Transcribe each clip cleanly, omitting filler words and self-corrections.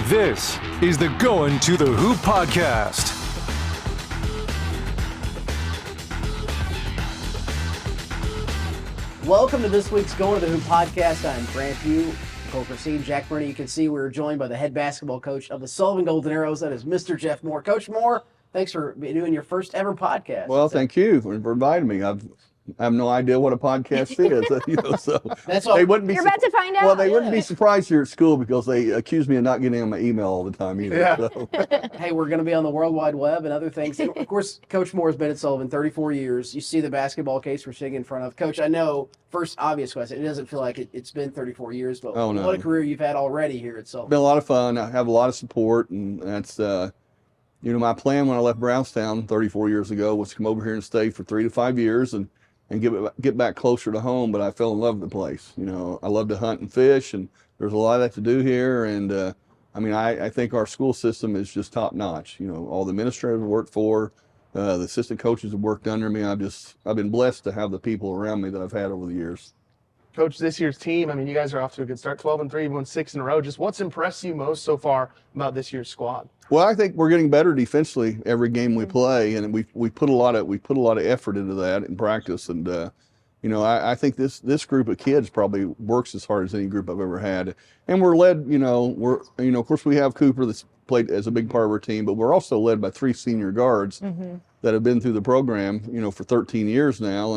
This is the Goin to the Hoop podcast. Welcome to this week's Goin to the Hoop podcast. I'm Grant Pugh, Cole Christine, Jack Burney. You can see we're joined by the head basketball coach of the Sullivan Golden Arrows. That is Mr. Jeff Moore. Coach Moore, thanks for doing your first ever podcast. Well, thank you for inviting me. I have no idea what a podcast is, so That's what they wouldn't be. You're about to find out. Well, they wouldn't be surprised here at school because they accuse me of not getting on my email all the time either. Yeah. So. Hey, we're going to be on the World Wide Web and other things. And of course, Coach Moore has been at Sullivan 34 years. You see the basketball case we're sitting in front of. Coach, I know, first obvious question, it doesn't feel like it's been 34 years, but Oh, no. what a career you've had already here at It's Sullivan. been a lot of fun. I have a lot of support, and that's my plan when I left Brownstown 34 years ago was to come over here and stay for 3 to 5 years and get back closer to home. But I fell in love with the place. I love to hunt and fish, and there's a lot of that to do here. And I think our school system is just top notch. All the administrators I worked for, the assistant coaches have worked under me. I've been blessed to have the people around me that I've had over the years. Coach, this year's team, you guys are off to a good start, 12-3, you've won 6 in a row. Just what's impressed you most so far about this year's squad? Well, I think we're getting better defensively every game we play, and we put a lot of effort into that in practice. And I think this group of kids probably works as hard as any group I've ever had. And we're led, of course we have Cooper that's played as a big part of our team, but we're also led by 3 senior guards that have been through the program, for 13 years now.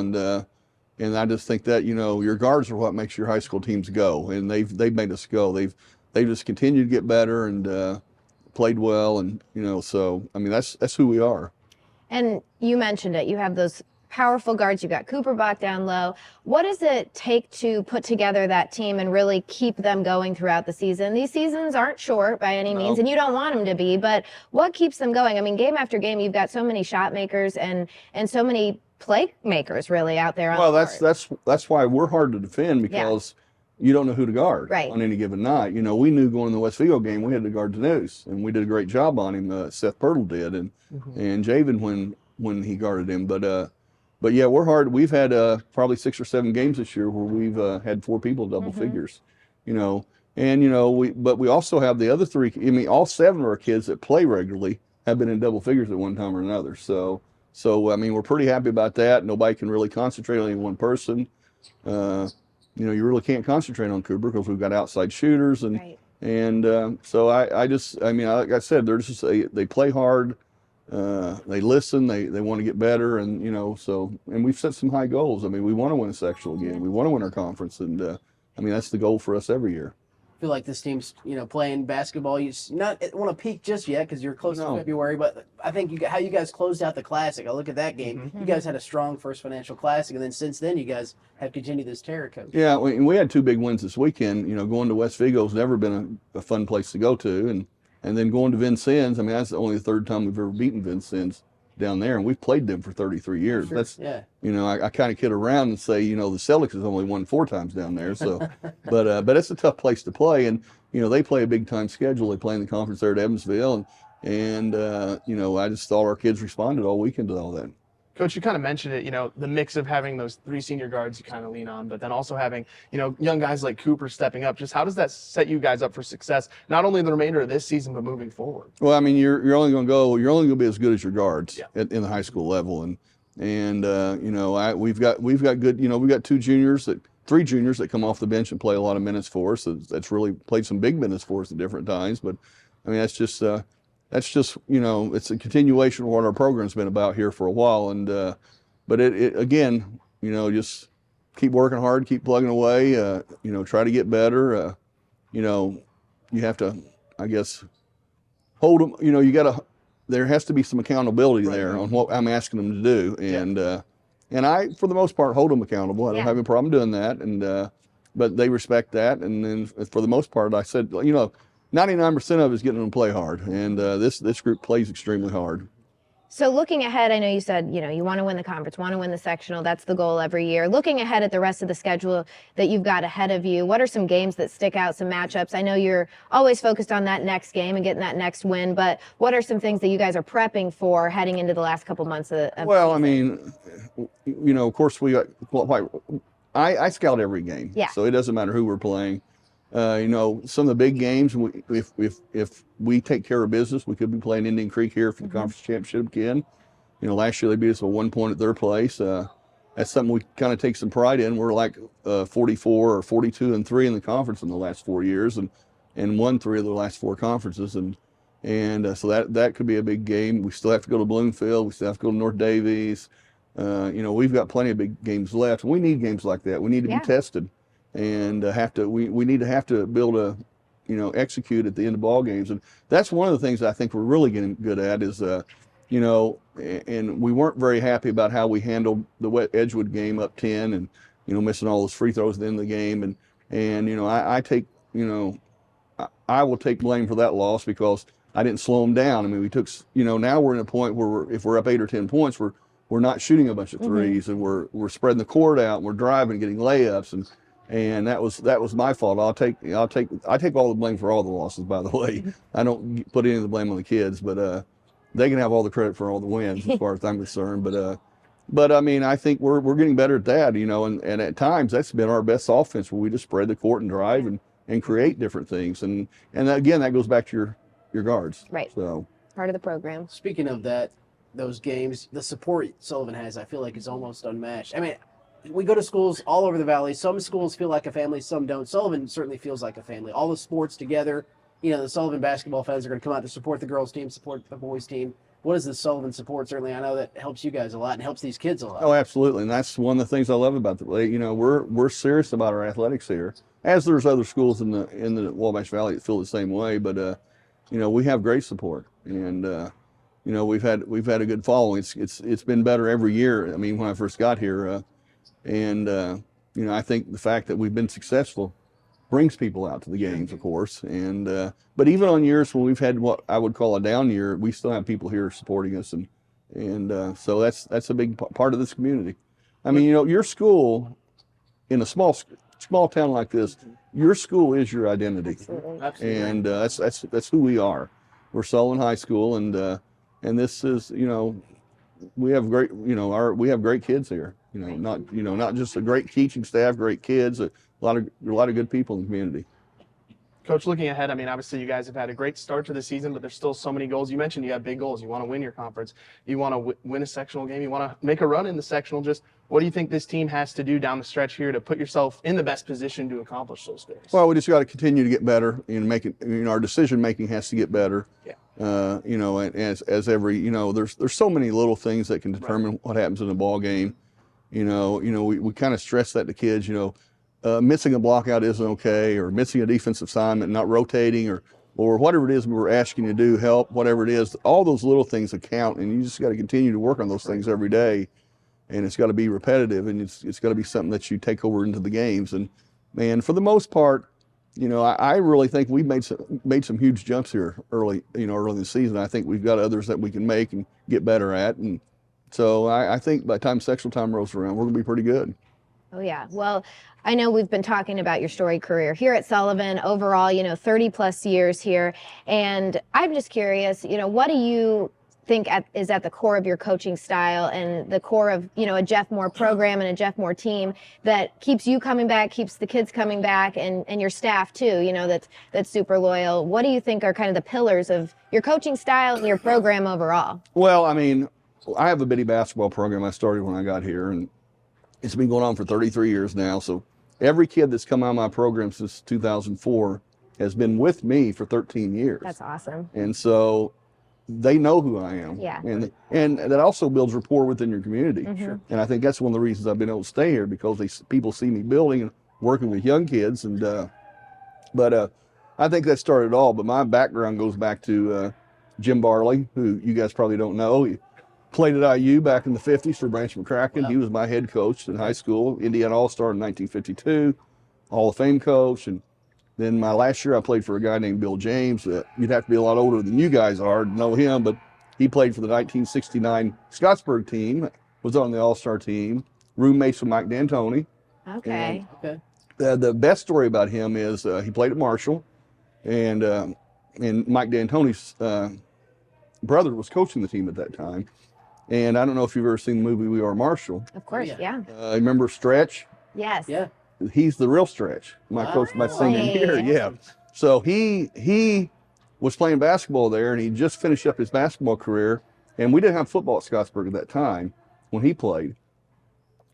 And I just think that, your guards are what makes your high school teams go, and they've made us go. They've just continued to get better and played well, and so that's who we are. And you mentioned it. You have those powerful guards. You've got Cooper Bach down low. What does it take to put together that team and really keep them going throughout the season? These seasons aren't short by any means, and you don't want them to be, but what keeps them going? Game after game, you've got so many shot makers and so many playmakers really out there on Well, the court. that's why we're hard to defend, because you don't know who to guard on any given night. We knew going to the West Vigo game we had to guard Denise, and we did a great job on him. Seth Pirtle did, and Javen when he guarded him. But yeah, we're hard. We've had probably 6 or 7 games this year where we've had 4 people double figures. But we also have the other 3. All 7 of our kids that play regularly have been in double figures at one time or another. So we're pretty happy about that. Nobody can really concentrate on any one person. You really can't concentrate on Cooper because we've got outside shooters, and so like I said, they're just they play hard, they listen, they want to get better, and and we've set some high goals. We want to win a sectional again. We want to win our conference, and that's the goal for us every year. I feel like this team's, playing basketball. You not want to peak just yet because you're close to February, but I think how you guys closed out the Classic. I look at that game. You guys had a strong first financial Classic, and then since then you guys have continued this terror, Coach. Yeah, we had 2 big wins this weekend. Going to West Vigo's never been a fun place to go to, and then going to Vincennes. That's only the 3rd time we've ever beaten Vincennes down there, and we've played them for 33 years. That's I kind of kid around and say, the Celtics has only won 4 times down there. So, but it's a tough place to play, and they play a big time schedule. They play in the conference there at Evansville, and I just thought our kids responded all weekend to all that. Coach, you kind of mentioned it, the mix of having those 3 senior guards you kind of lean on, but then also having, young guys like Cooper stepping up. Just how does that set you guys up for success, not only the remainder of this season, but moving forward? Well, you're only going to be as good as your guards in the high school level. And we've got good, we've got 3 juniors that come off the bench and play a lot of minutes for us. That's really played some big minutes for us at different times. But that's just it's a continuation of what our program's been about here for a while. And but it again, just keep working hard, keep plugging away. Try to get better. You have to, I guess, hold them. There has to be some accountability there on what I'm asking them to do. And I, for the most part, hold them accountable. I don't have any problem doing that. And but they respect that. And then for the most part, I said, 99% of it is getting them to play hard, and this group plays extremely hard. So looking ahead, I know you said, you want to win the conference, want to win the sectional. That's the goal every year. Looking ahead at the rest of the schedule that you've got ahead of you, what are some games that stick out, some matchups? I know you're always focused on that next game and getting that next win, but what are some things that you guys are prepping for heading into the last couple months of Well, season? of course, I scout every game. Yeah. So it doesn't matter who we're playing. You know, some of the big games, if we take care of business, we could be playing Indian Creek here for the conference championship again. You know, last year they beat us by 1 point at their place. That's something we kind of take some pride in. We're like 44 or 42-3 in the conference in the last 4 years, and won 3 of the last 4 conferences, and so that could be a big game. We still have to go to Bloomfield. We still have to go to North Davies. You know, we've got plenty of big games left. We need games like that. We need to be tested, and we need to have to be able to, you know, execute at the end of ball games. And that's one of the things I think we're really getting good at is, you know, and we weren't very happy about how we handled the Edgewood game up 10, and you know, missing all those free throws at the end of the game. And you know, I take, you know, I will take blame for that loss because I didn't slow them down. I mean, we took, you know, now we're in a point where if we're up 8 or 10 points, we're not shooting a bunch of threes, and we're spreading the court out, and we're driving, getting layups, and that was my fault. I take all the blame for all the losses, by the way. I don't put any of the blame on the kids, but they can have all the credit for all the wins as far as I'm concerned. But I mean, I think we're getting better at that, you know, and at times that's been our best offense, where we just spread the court and drive and create different things. And again, that goes back to your guards. Right. So part of the program. Speaking of that, those games, the support Sullivan has, I feel like is almost unmatched. I mean, we go to schools all over the valley. Some schools feel like a family, some don't. Sullivan certainly feels like a family. All the sports together. You know, the Sullivan basketball fans are going to come out to support the girls' team, support the boys' team. What is the Sullivan support? Certainly, I know that helps you guys a lot and helps these kids a lot. Oh, absolutely, and that's one of the things I love about the league. You know, we're serious about our athletics here, as there's other schools in the Wabash Valley that feel the same way. But you know, we have great support, and you know, we've had a good following. It's been better every year. I mean, when I first got here, and you know, I think the fact that we've been successful brings people out to the games, of course. And but even on years when we've had what I would call a down year, we still have people here supporting us, and so that's a big part of this community. I mean, you know, your school in a small town like this, your school is your identity. Absolutely. And that's who we are. We're Sullivan High School, and this is, you know, we have great, you know, we have great kids here. You know, not just a great teaching staff, great kids, a lot of good people in the community. Coach, looking ahead, I mean, obviously you guys have had a great start to the season, but there's still so many goals. You mentioned you have big goals. You want to win your conference. You want to win a sectional game. You want to make a run in the sectional. Just what do you think this team has to do down the stretch here to put yourself in the best position to accomplish those goals? Well, we just got to continue to get better and make it. You know, our decision making has to get better. Yeah. You know, as every, you know, there's so many little things that can determine what happens in a ball game. You know, we kind of stress that to kids. You know, missing a block out isn't okay, or missing a defensive assignment, not rotating, or whatever it is we're asking you to do, help, whatever it is. All those little things that count, and you just got to continue to work on those things every day. And it's got to be repetitive, and it's got to be something that you take over into the games. And man, for the most part, you know, I really think we've made some huge jumps here early in the season. I think we've got others that we can make and get better at. And so I think by the time sectional time rolls around, we're going to be pretty good. Oh, yeah. Well, I know we've been talking about your storied career here at Sullivan overall, you know, 30 plus years here. And I'm just curious, you know, what do you think is at the core of your coaching style and the core of, you know, a Jeff Moore program and a Jeff Moore team that keeps you coming back, keeps the kids coming back, and your staff too, you know, that's super loyal? What do you think are kind of the pillars of your coaching style and your program overall? Well, I mean, I have a bitty basketball program I started when I got here, and it's been going on for 33 years now. So every kid that's come out of my program since 2004 has been with me for 13 years. That's awesome. And so they know who I am. Yeah. And that also builds rapport within your community. Sure. And I think that's one of the reasons I've been able to stay here, because people see me building and working with young kids. And but I think that started it all. But my background goes back to Jim Barley, who you guys probably don't know. He played at IU back in the 50s for Branch McCracken. Wow. He was my head coach in high school, Indiana All-Star in 1952, Hall of Fame coach. And then my last year I played for a guy named Bill James. You'd have to be a lot older than you guys are to know him, but he played for the 1969 Scottsburg team, was on the All-Star team, roommates with Mike D'Antoni. Okay. Okay. The best story about him is he played at Marshall, and Mike D'Antoni's brother was coaching the team at that time. And I don't know if you've ever seen the movie We Are Marshall. Of course, yeah. Remember Stretch? Yes. Yeah. he's the real stretch. My coach, my senior year, yeah. So he was playing basketball there, and he just finished up his basketball career. And we didn't have football at Scottsburg at that time when he played.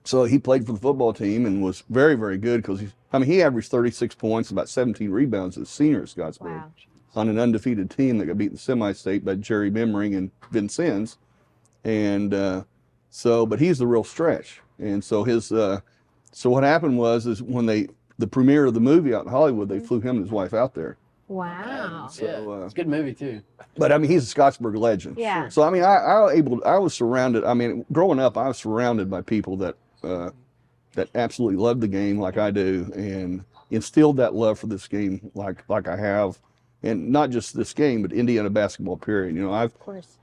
So he played for the football team and was very, very good because he averaged 36 points, about 17 rebounds as a senior at Scottsburg on an undefeated team that got beat in the semi-state by Jerry Bemmering and Vincennes. And but he's the real stretch. And so so what happened is when the premiere of the movie out in Hollywood, they flew him and his wife out there. Wow. So, it's a good movie too. But he's a Scottsburg legend. Yeah. So I was surrounded. Growing up, I was surrounded by people that absolutely loved the game like I do, and instilled that love for this game like I have, and not just this game, but Indiana basketball. Period.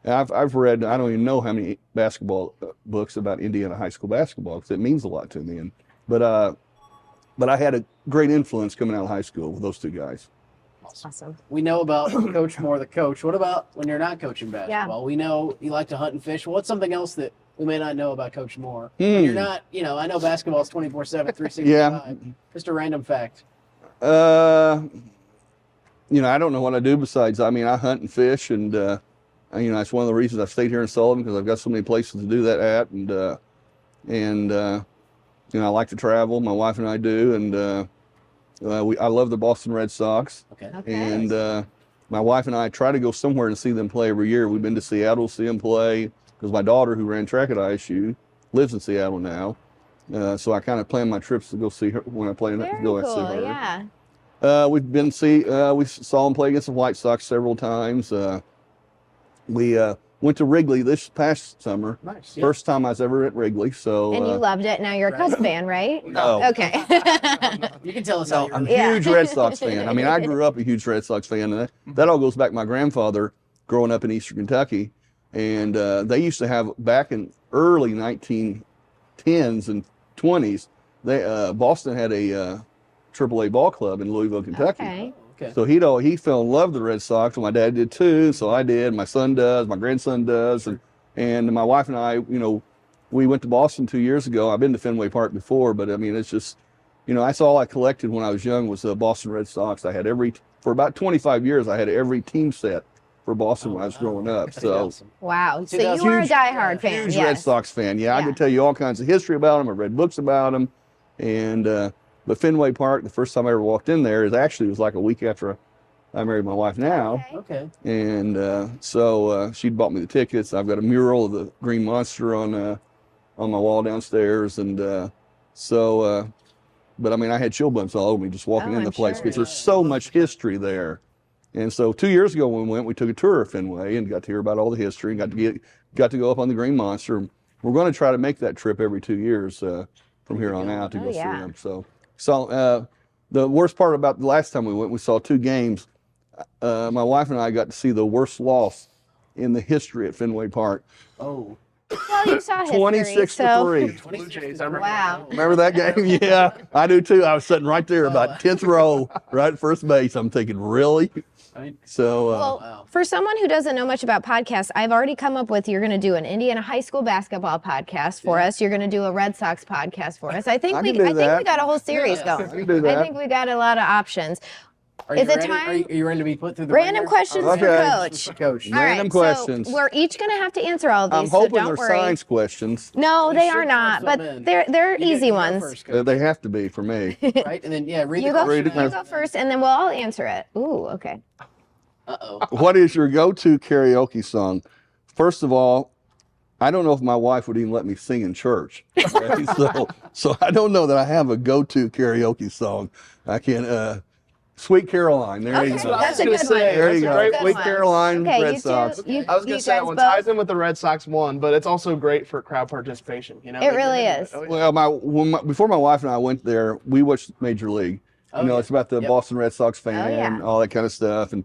I've read, I don't even know how many basketball books about Indiana high school basketball because it means a lot to me. But I had a great influence coming out of high school with those two guys. Awesome. We know about Coach Moore, the coach. What about when you're not coaching basketball? Yeah. We know you like to hunt and fish. What's something else that we may not know about Coach Moore? When you're not, I know basketball is 24/7, 365. Yeah. Just a random fact. I don't know what I do besides, I hunt and fish, and, that's one of the reasons I've stayed here in Sullivan because I've got so many places to do that at, and I like to travel. My wife and I do, and I love the Boston Red Sox. Okay. And my wife and I try to go somewhere and see them play every year. We've been to Seattle to see them play because my daughter, who ran track at ISU, lives in Seattle now. So I kind of plan my trips to go see her when I play. Very go cool. see her. Yeah. We saw them play against the White Sox several times. We went to Wrigley this past summer. Nice. First time I was ever at Wrigley. So And you loved it. Now you're a Cubs fan, right? No. Okay. You can tell us how I'm you're a huge Red Sox fan. I grew up a huge Red Sox fan, and that all goes back to my grandfather growing up in Eastern Kentucky. And they used to have, back in early 1910s and 20s, Boston had a AAA ball club in Louisville, Kentucky. Okay. Okay. So he fell in love with the Red Sox. My dad did too. So I did. My son does. My grandson does. And my wife and I, we went to Boston 2 years ago. I've been to Fenway Park before, but it's just, that's all I collected when I was young was the Boston Red Sox. I had for about 25 years, I had every team set for Boston when I was growing up. So awesome. Wow. So you are a diehard fan. huge Yes. Red Sox fan. Yeah, I Yeah. could tell you all kinds of history about them. I've read books about them. And, but Fenway Park, the first time I ever walked in there, was like a week after I married my wife now. Okay. And so she'd bought me the tickets. I've got a mural of the Green Monster on my wall downstairs. And but I had chill bumps all over me just walking in the place because there's so much history there. And so 2 years ago when we went, we took a tour of Fenway and got to hear about all the history and got to go up on the Green Monster. We're going to try to make that trip every 2 years from here on out to go see them. So the worst part about the last time we went, we saw 2 games. My wife and I got to see the worst loss in the history at Fenway Park. Oh. Well, you saw history. 26 so. to 3. Blue Jays, I remember. Wow. Remember that game? Yeah, I do too. I was sitting right there, about 10th row, right at first base. I'm thinking, really? Right. So, Well, for someone who doesn't know much about podcasts, I've already come up with, you're going to do an Indiana high school basketball podcast for us. You're going to do a Red Sox podcast for us. I think we got a whole series going. I can do that. I think we got a lot of options. Are Is you it ready? time? Are you ready to be put through the Random ringer? questions Okay. for Coach. Coach. All Random questions. So we're each going to have to answer all of these, I'm so hoping don't they're worry. science questions. No, they are should not, throw but some in. they're You easy go ones. first, Coach, They have to be for me. right? And then, read You the go, question. you go first, and then we'll all answer it. Ooh, okay. Uh-oh. What is your go-to karaoke song? First of all, I don't know if my wife would even let me sing in church. Okay? so I don't know that I have a go-to karaoke song. I can. Sweet Caroline. There you Okay, go. that's a good one. There you That's a go. good Sweet one. Caroline, Okay, Red you Sox. two, you, I was you gonna say that guys one both? ties in with the Red Sox won, but it's also great for crowd participation. It really is. Well, before my wife and I went there, we watched Major League. It's about the Boston Red Sox fan, Oh, yeah. all that kind of stuff, and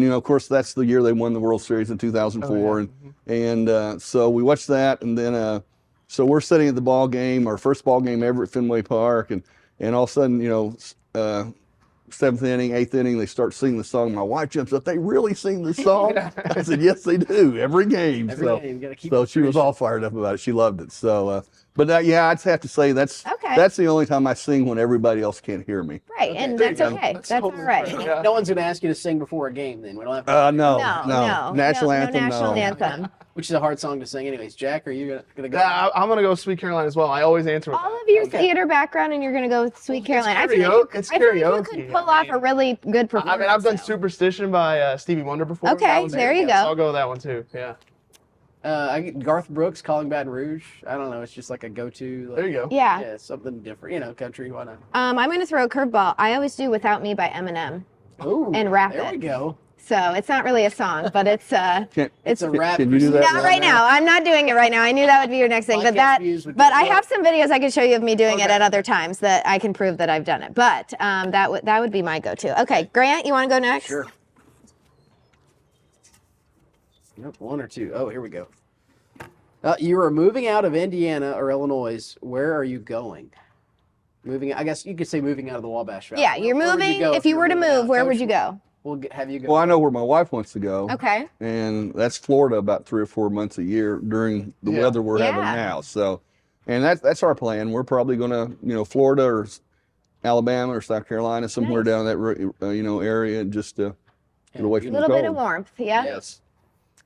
of course that's the year they won the World Series in 2004, and so we watched that, and then so we're sitting at the ball game, our first ball game ever at Fenway Park, and all of a sudden, 7th inning, 8th inning, they start singing the song. My wife jumps up. They really sing this song? I said, yes, they do. Every game. Every game. You gotta keep so it she was tradition. all fired up about it. She loved it. So, But yeah, I'd have to say that's Okay. the only time I sing when everybody else can't hear me. Right, and there you that's go. okay. That's That's all totally right. fair. Yeah. No one's going to ask you to sing before a game. Then we don't have to. No, No national anthem. national no. anthem. Which is a hard song to sing, anyways. Jack, are you going to go? Yeah, I'm gonna go Sweet Caroline as well. I always answer with All that. of your Okay. theater background, and you're gonna go with Sweet Caroline. I feel It's like you karaoke. could pull off a really good performance. I mean, I've done though. Superstition by Stevie Wonder before. Okay, That one's there good. you Yeah, go. so I'll go with that one too. Yeah. I get Garth Brooks, Calling Baton Rouge. I don't know. It's just like a go-to. Like, There you go. Yeah. Yeah, something different. You know, country. Why not? I'm gonna throw a curveball. I always do "Without Me" by Eminem, Ooh, and rap there it. we go. so it's not really a song, but it's It's a rap. Can you do that not right now. I'm not doing it right now. I knew that would be your next thing, but Podcast views would be but I good. have some videos I can show you of me doing it Okay. at other times that I can prove that I've done it. But that would be my go-to. Okay, Grant, you want to go next? Sure. Nope, one or two. Oh, here we go. You are moving out of Indiana or Illinois. Where are you going? Moving. I guess you could say moving out of the Wabash Valley. Yeah, you're Where would moving. go If you were to moving out? move, where would Coach, you go? We'll have you go. Well, I know where my wife wants to go. Okay. And that's Florida about 3 or 4 months a year during the Yeah. weather we're having Yeah. now. So, and that's our plan. We're probably going to, Florida or Alabama or South Carolina, somewhere Nice. down that, area, just to get away A from the little cold. bit of warmth. Yeah. Yes.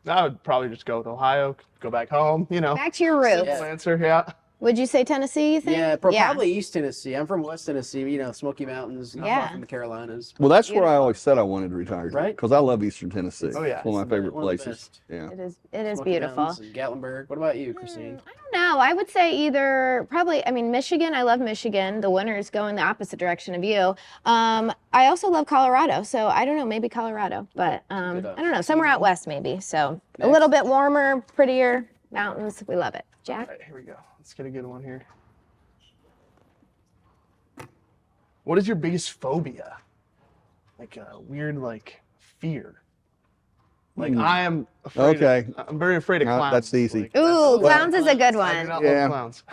I would probably just go with Ohio. Go back home. Back to your roots. Simple answer. Yeah. Would you say Tennessee? You think? Yeah, probably East Tennessee. I'm from West Tennessee. Smoky Mountains. Not Yeah. far from the Carolinas. Well, that's where I Beautiful. always said I wanted to retire. Right? Because I love Eastern Tennessee. Oh, yeah. It's one of my favorite One of the places. best. Yeah. It is Smoky beautiful. Mountains and Gatlinburg. What about you, Christine? I don't know. I would say either probably. I mean, Michigan. I love Michigan. The winters go in the opposite direction of you. I also love Colorado. So I don't know. Maybe Colorado, but I don't know. Somewhere out west, maybe. So a little bit warmer, prettier mountains. We love it. Jack. All right, here we go. Let's get a good one here. What is your biggest phobia? Like a weird, fear. Like I am afraid. Okay. I'm very afraid of No, clowns. that's easy. Like, Ooh, clowns is a good I do one. not Yeah. love clowns.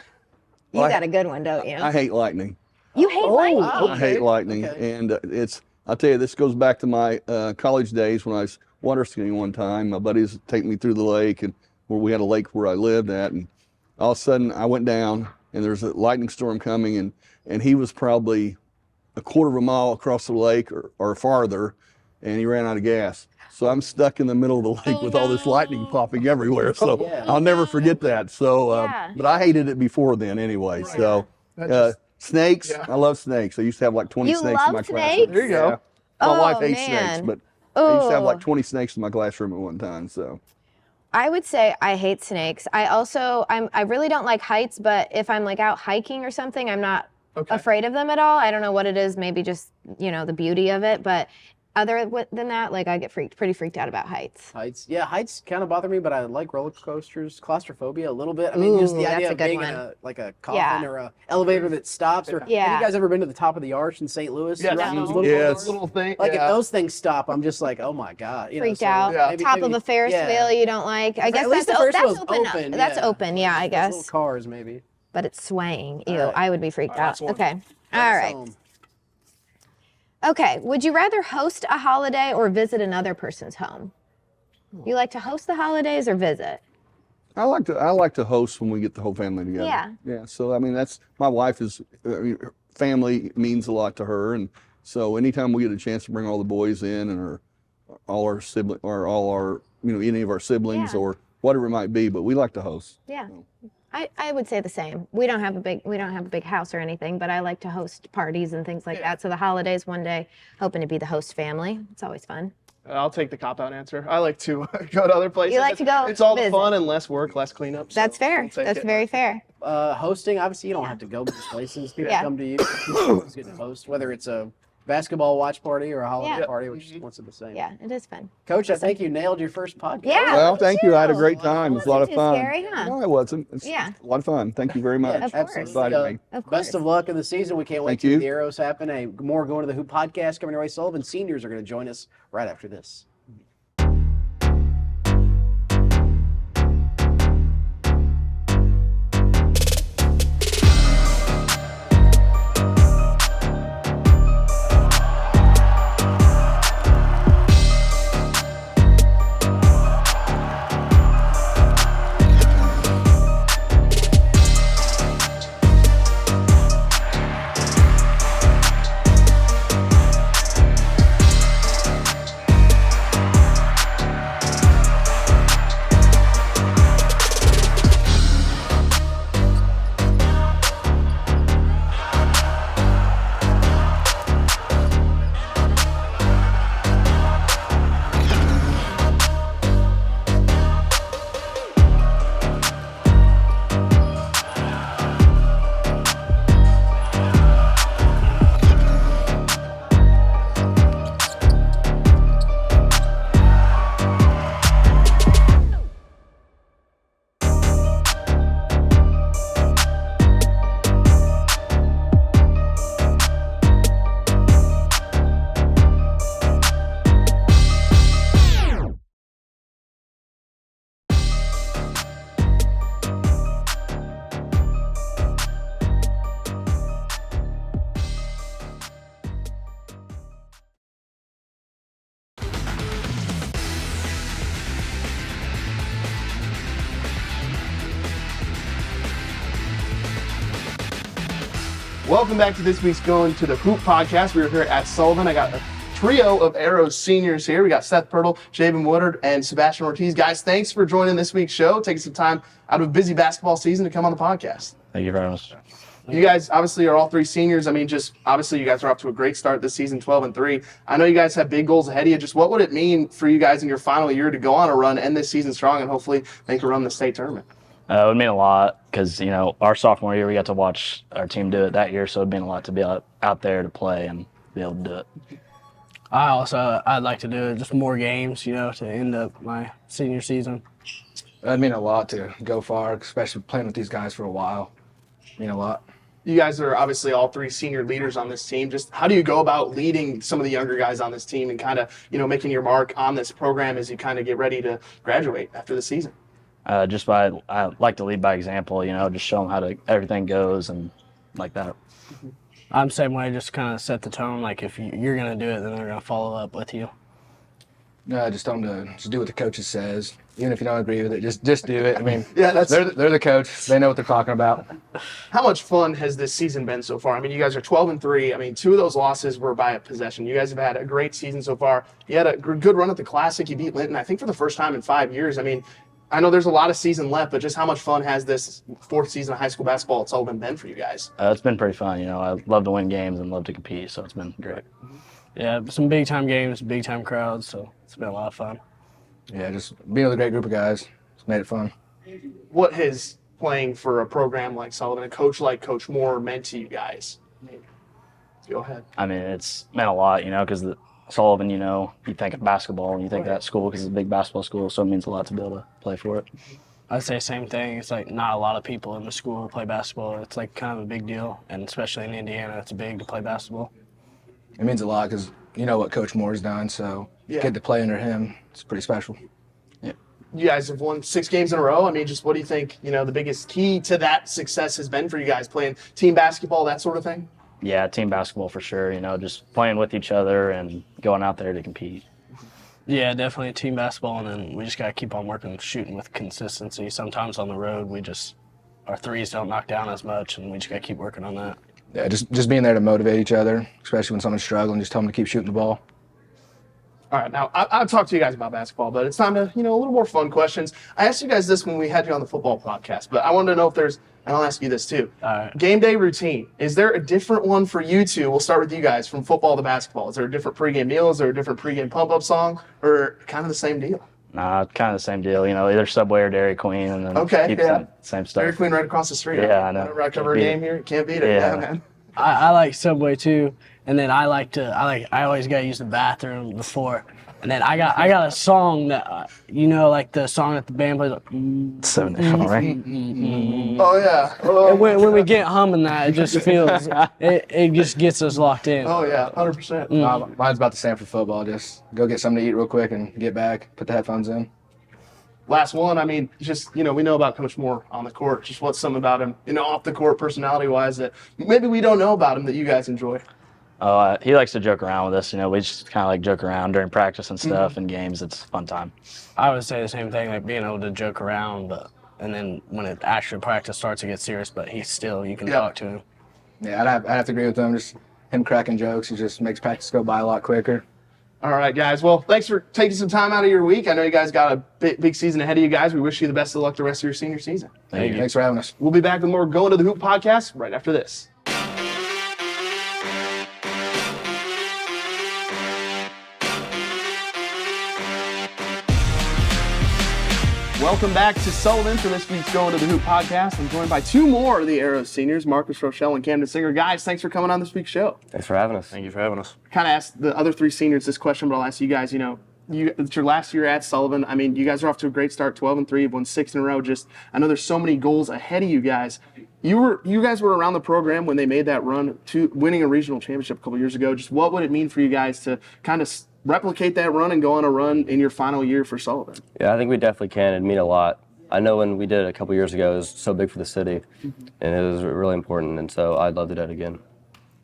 You Well, got a good one, don't you? I hate lightning. You hate lightning. I hate lightning, Okay. and I'll tell you, this goes back to my college days when I was water skiing one time. My buddies would take me through the lake, and where we had a lake where I lived at, and all of a sudden I went down, and there's a lightning storm coming, and he was probably a quarter of a mile across the lake or farther, and he ran out of gas. So I'm stuck in the middle of the lake with all this lightning popping everywhere. So yeah. I'll never forget that. So, Yeah. but I hated it before then anyway. So. That just- Snakes. Yeah. I love snakes. I used to have like 20 You snakes love in my classroom. snakes? There you go. Yeah. My Oh, wife hates man. snakes, but I used to have Oh. like 20 snakes in my classroom at one time. So I would say I hate snakes. I really don't like heights, but if I'm like out hiking or something, I'm not Okay. afraid of them at all. I don't know what it is, maybe just, the beauty of it, but other than that, like I get pretty freaked out about heights. Heights. Yeah, heights kind of bother me, but I like roller coasters. Claustrophobia a little bit. I mean, just Ooh, the that's idea a of good being in one. a coffin Yeah. or a elevator that stops. Or Yeah. have you guys ever been to the top of the arch in St. Louis? Yes. You ride those No. little Yes. cars? Little thing. Like yeah. if those things stop, I'm just like, oh my god, Freaked so out. Yeah. Top of a Ferris wheel you don't like. I At guess least that's, the Ferris that's wheel's open. open, That's yeah. open, yeah, I Those guess. little cars maybe. But it's swaying. Ew, All right. I would be freaked All right, out. last one. Okay. All That's right. home. Okay. Would you rather host a holiday or visit another person's home? You like to host the holidays or visit? I like to host when we get the whole family together. Yeah. Yeah. So I mean, that's my wife is her family means a lot to her, and so anytime we get a chance to bring all the boys in and all our sibling or all our any of our siblings Yeah. or whatever it might be, but we like to host. Yeah. I would say the same. We don't have a big house or anything, but I like to host parties and things like that. So the holidays one day, hoping to be the host family. It's always fun. I'll take the cop-out answer. I like to go to other places. You like to go It's all visit. the fun and less work, less cleanup. so That's fair. I'll take That's it. very fair. Hosting, obviously, you don't have to go to these places. People Yeah. come to you. It's good to host, whether it's a basketball watch party or a holiday Yeah. party, which is once the same. Yeah, it is fun. Coach, I think you nailed your first podcast. Yeah. Well, me thank you. I had a too. great time. It was a lot of Too fun. scary, huh? No, it wasn't. It's Yeah. a lot of fun. Thank you very much. Yeah, Of course. absolutely. Invited me. Of course. Best of luck in the season. We can't wait Thank to see you. the arrows happen. More Going to the Hoop podcast coming your way. Sullivan seniors are going to join us right after this. Welcome back to this week's Going to the Hoop podcast. We're here at Sullivan. I got a trio of Arrows seniors here. We got Seth Pirtle, Javen Woodard, and Sebastian Ortiz. Guys, thanks for joining this week's show, taking some time out of a busy basketball season to come on the podcast. Thank you very much. You guys obviously are all three seniors. I mean, obviously you guys are off to a great start this season, 12-3. I know you guys have big goals ahead of you. Just what would it mean for you guys in your final year to go on a run, end this season strong, and hopefully make a run in the state tournament? It would mean a lot because, our sophomore year, we got to watch our team do it that year, so it would mean a lot to be out there to play and be able to do it. I'd like to do just more games, to end up my senior season. That'd mean a lot to go far, especially playing with these guys for a while. Mean a lot. You guys are obviously all three senior leaders on this team. Just how do you go about leading some of the younger guys on this team and kind of, making your mark on this program as you kind of get ready to graduate after the season? I like to lead by example, just show them how everything goes and like that. I'm the same way, just kind of set the tone. Like if you're going to do it, then they're going to follow up with you. No, just tell them to just do what the coaches says. Even if you don't agree with it, just do it. I mean, Yeah, they're the coach. They know what they're talking about. How much fun has this season been so far? I mean, you guys are 12-3. I mean, 2 of those losses were by a possession. You guys have had a great season so far. You had a good run at the Classic. You beat Linton, I think, for the first time in 5 years. I mean, I know there's a lot of season left, but just how much fun has this 4th season of high school basketball at Sullivan been for you guys? It's been pretty fun. I love to win games and love to compete, so it's been great. Yeah, some big-time games, big-time crowds, so it's been a lot of fun. Yeah, just being with a great group of guys. It's made it fun. What has playing for a program like Sullivan, a coach like Coach Moore, meant to you guys? Go ahead. I mean, it's meant a lot, because Sullivan, you think of basketball and you think of that school because it's a big basketball school, so it means a lot to be able to play for it. I'd say same thing. It's like not a lot of people in the school play basketball. It's like kind of a big deal, and especially in Indiana, it's big to play basketball. It means a lot because you know what Coach Moore's done, so get to play under him. It's pretty special. You guys have won 6 games in a row. I mean, just what do you think, the biggest key to that success has been for you guys, playing team basketball, that sort of thing? Yeah, team basketball for sure, just playing with each other and going out there to compete. Yeah, definitely team basketball, and then we just got to keep on working, shooting with consistency. Sometimes on the road, our threes don't knock down as much, and we just got to keep working on that. Yeah, just being there to motivate each other, especially when someone's struggling, just tell them to keep shooting the ball. All right, now I'll talk to you guys about basketball, but it's time to, a little more fun questions. I asked you guys this when we had you on the football podcast, but I wanted to know if there's, and I'll ask you this too. All right. Game day routine. Is there a different one for you two? We'll start with you guys from football to basketball. Is there a different pregame meal? Is there a different pregame pump-up song? Or kind of the same deal? Nah, kind of the same deal, either Subway or Dairy Queen, and then keep the same stuff. Dairy Queen right across the street. Yeah, I know. Whenever I cover a game here, can't beat it. Yeah. Man. I like Subway too, and then I always got to use the bathroom before. And then I got a song that, like the song that the band plays. Like, 7 right? Oh, yeah. And when we get humming that, it just feels, it just gets us locked in. Oh, yeah, 100%. Mine's about the same for football. Just go get something to eat real quick and get back, put the headphones in. Last one, I mean, just, we know about Coach Moore on the court. Just what's some about him, off the court personality-wise that maybe we don't know about him that you guys enjoy? He likes to joke around with us. We just kind of like joke around during practice and stuff and games. It's a fun time. I would say the same thing, like being able to joke around, and then when it actual practice starts, it gets serious. But you can talk to him. Yeah, I'd have to agree with him. Just him cracking jokes, he just makes practice go by a lot quicker. All right, guys. Well, thanks for taking some time out of your week. I know you guys got a big season ahead of you guys. We wish you the best of luck the rest of your senior season. Thank you. Thanks for having us. We'll be back with more Going to the Hoop podcast right after this. Welcome back to Sullivan for this week's Going to the Hoop podcast. I'm joined by 2 more of the Arrows seniors, Marcus Rochelle and Camden Singer. Guys, thanks for coming on this week's show. Thanks for having us. Thank you for having us. Kind of asked the other 3 seniors this question, but I'll ask you guys, it's your last year at Sullivan. I mean, you guys are off to a great start, 12-3. You've won 6 in a row. I know there's so many goals ahead of you guys. You guys were around the program when they made that run to winning a regional championship a couple years ago. Just what would it mean for you guys to kind of replicate that run and go on a run in your final year for Sullivan? Yeah, I think we definitely can. It'd mean a lot. I know when we did it a couple years ago, it was so big for the city, and it was really important, and so I'd love to do it again.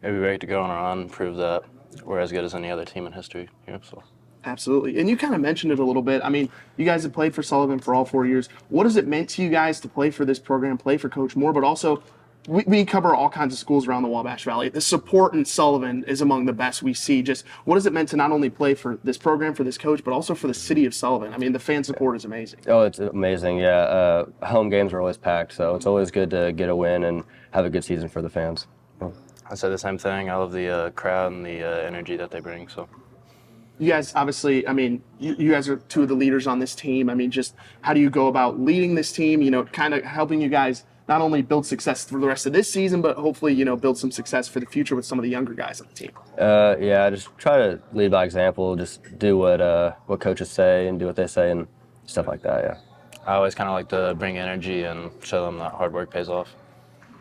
It'd be great to go on a run and prove that we're as good as any other team in history here. So. Absolutely. And you kind of mentioned it a little bit. I mean, you guys have played for Sullivan for all 4 years. What has it meant to you guys to play for this program, play for Coach Moore, but also we cover all kinds of schools around the Wabash Valley. The support in Sullivan is among the best we see. Just what has it meant to not only play for this program, for this coach, but also for the city of Sullivan? I mean, the fan support is amazing. Oh, it's amazing. Yeah, home games are always packed, so it's always good to get a win and have a good season for the fans. I said the same thing. I love the crowd and the energy that they bring. So. You guys, obviously, I mean, you guys are two of the leaders on this team. I mean, just how do you go about leading this team, kind of helping you guys not only build success for the rest of this season, but hopefully, build some success for the future with some of the younger guys on the team? Yeah, just try to lead by example. Just do what coaches say and do what they say and stuff like that, yeah. I always kind of like to bring energy and show them that hard work pays off.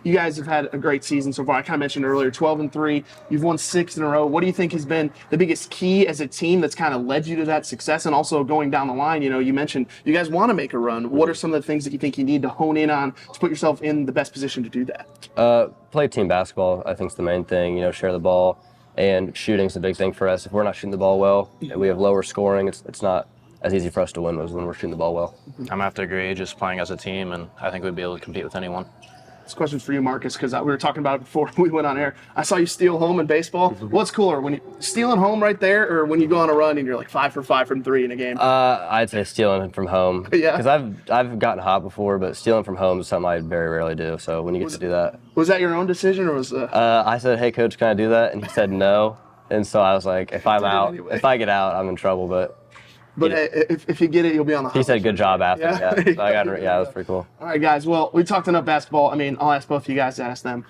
You guys have had a great season so far. I kind of mentioned earlier, 12-3. You've won 6 in a row. What do you think has been the biggest key as a team that's kind of led you to that success? And also going down the line, you mentioned you guys want to make a run. What are some of the things that you think you need to hone in on to put yourself in the best position to do that? Play team basketball, I think, is the main thing. Share the ball. And shooting's a big thing for us. If we're not shooting the ball well and we have lower scoring, it's not as easy for us to win as when we're shooting the ball well. I'm going to have to agree, just playing as a team, and I think we'd be able to compete with anyone. This question's for you, Marcus, because we were talking about it before we went on air. I saw you steal home in baseball. What's cooler, when you stealing home right there, or when you go on a run and you're like 5 for 5 from 3 in a game? I'd say stealing from home. Yeah. Because I've gotten hot before, but stealing from home is something I very rarely do. So when you get to do that, was that your own decision, or was? I said, "Hey, coach, can I do that?" And he said no. And so I was like, if I'm out, anyway. if I get out, I'm in trouble. But hey, if you get it, you'll be on the hot. he said, "Good job," after. Yeah. Yeah, so I got it. Yeah, that was pretty cool. All right, guys. Well, we talked enough basketball. I mean, I'll ask both of you guys to ask them.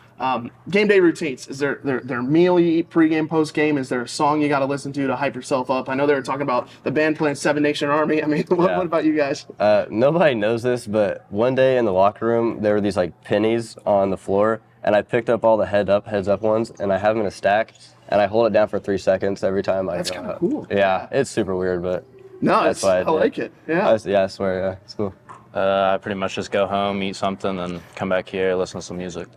Game day routines. Is there meal you eat pregame, postgame? Is there a song you got to listen to hype yourself up? I know they were talking about the band playing Seven Nation Army. I mean, what about you guys? Nobody knows this, but one day in the locker room, there were these like pennies on the floor, and I picked up all the heads up ones, and I have them in a stack, and I hold it down for 3 seconds every time I go. That's kind of cool. Yeah, it's super weird, but no, that's why I like it. Yeah. I swear, yeah, it's cool. I pretty much just go home, eat something, then come back here, listen to some music.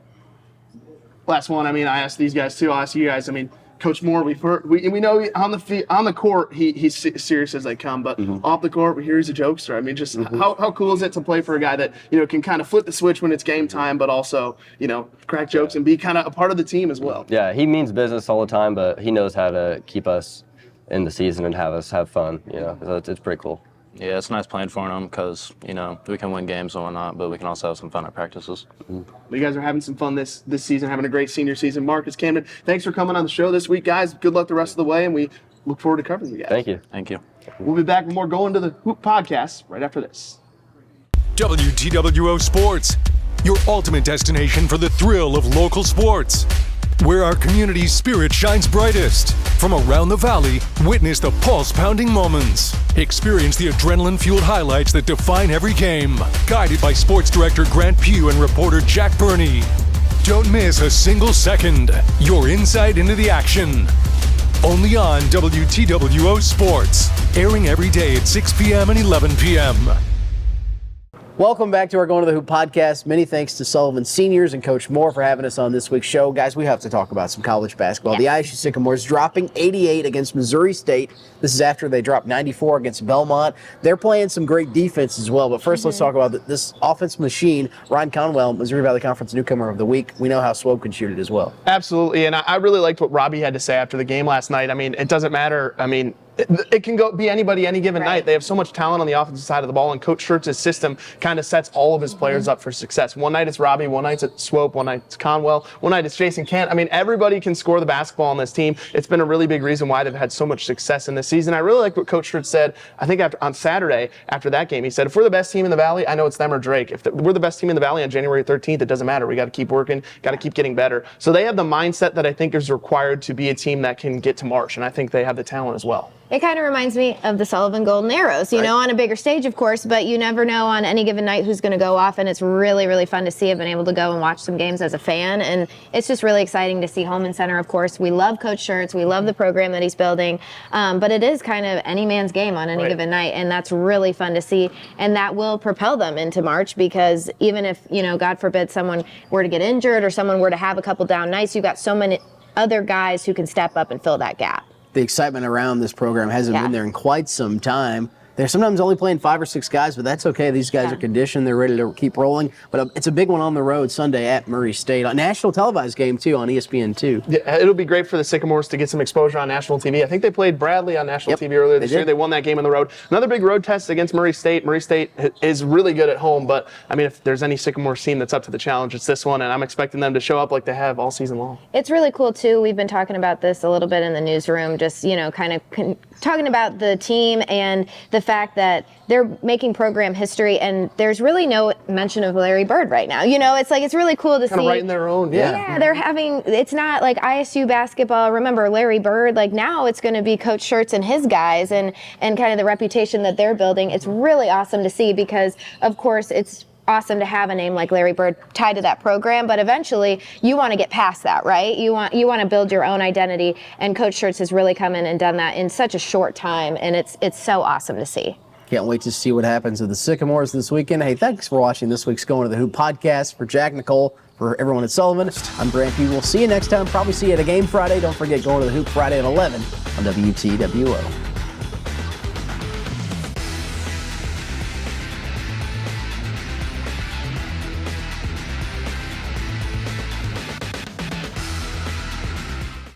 Last one. I mean, I asked these guys too. I'll ask you guys. I mean, Coach Moore, we know on the court he's serious as they come, but off the court we hear he's a jokester. I mean, just how cool is it to play for a guy that can kind of flip the switch when it's game time, but also crack jokes and be kind of a part of the team as well. Yeah, he means business all the time, but he knows how to keep us in the season and have us have fun. So it's pretty cool. Yeah, it's nice playing for him because, we can win games and whatnot, but we can also have some fun at practices. You guys are having some fun this season, having a great senior season. Marcus, Camden, thanks for coming on the show this week, guys. Good luck the rest of the way, and we look forward to covering you guys. Thank you. Thank you. We'll be back with more Going to the Hoop podcast right after this. WTWO Sports, your ultimate destination for the thrill of local sports. Where our community's spirit shines brightest. From around the valley, witness the pulse-pounding moments. Experience the adrenaline-fueled highlights that define every game. Guided by Sports Director Grant Pugh and reporter Jack Burney. Don't miss a single second. Your insight into the action. Only on WTWO Sports. Airing every day at 6 p.m. and 11 p.m. Welcome back to our Going to the Hoop podcast. Many thanks to Sullivan Seniors and Coach Moore for having us on this week's show. Guys, we have to talk about some college basketball. The ISU Sycamores dropping 88 against Missouri State. This is after they dropped 94 against Belmont. They're playing some great defense as well. But first, let's talk about this offense machine. Ryan Conwell, Missouri Valley Conference Newcomer of the Week. We know how Swope can shoot it as well. Absolutely, and I really liked what Robbie had to say after the game last night. I mean, it doesn't matter. I mean, it can be anybody any given night. They have so much talent on the offensive side of the ball, and Coach Schertz's system kind of sets all of his players up for success. One night it's Robbie, one night it's Swope, one night it's Conwell, one night it's Jason Kent. I mean, everybody can score the basketball on this team. It's been a really big reason why they've had so much success in this season. I really like what Coach Schertz said, I think on Saturday after that game. He said, if we're the best team in the Valley, I know it's them or Drake. If we're the best team in the Valley on January 13th, it doesn't matter. We got to keep working, got to keep getting better. So they have the mindset that I think is required to be a team that can get to March, and I think they have the talent as well. It kind of reminds me of the Sullivan Golden Arrows, you know, on a bigger stage, of course, but you never know on any given night who's going to go off, and it's really, really fun to see. I've been able to go and watch some games as a fan, and it's just really exciting to see Holman Center, of course. We love Coach Schertz. We love the program that he's building, but it is kind of any man's game on any given night, and that's really fun to see, and that will propel them into March because even if, you know, God forbid someone were to get injured or someone were to have a couple down nights, you've got so many other guys who can step up and fill that gap. The excitement around this program hasn't been there in quite some time. I They're sometimes only playing 5 or 6 guys, but that's okay. These guys are conditioned. They're ready to keep rolling. But it's a big one on the road Sunday at Murray State. A national televised game, too, on ESPN2. Yeah, it'll be great for the Sycamores to get some exposure on national TV. I think they played Bradley on national TV earlier this year. They won that game on the road. Another big road test against Murray State. Murray State is really good at home, but, I mean, if there's any Sycamores team that's up to the challenge, it's this one, and I'm expecting them to show up like they have all season long. It's really cool, too. We've been talking about this a little bit in the newsroom, just, kind of talking about the team and the fact that they're making program history, and there's really no mention of Larry Bird right now. It's really cool to see. Kind of writing their own. Yeah, they're having, it's not like ISU basketball. Remember Larry Bird, now it's going to be Coach Schertz and his guys and kind of the reputation that they're building. It's really awesome to see because, of course, it's awesome to have a name like Larry Bird tied to that program, but eventually you want to get past that, right? You want to build your own identity, and Coach Schertz has really come in and done that in such a short time, and it's so awesome to see. Can't wait to see what happens with the Sycamores this weekend. Hey, thanks for watching this week's Going to the Hoop podcast. For Jack Nicole, for everyone at Sullivan, I'm Grant Pugh. We'll see you next time. Probably see you at a game Friday. Don't forget Going to the Hoop Friday at 11 on WTWO.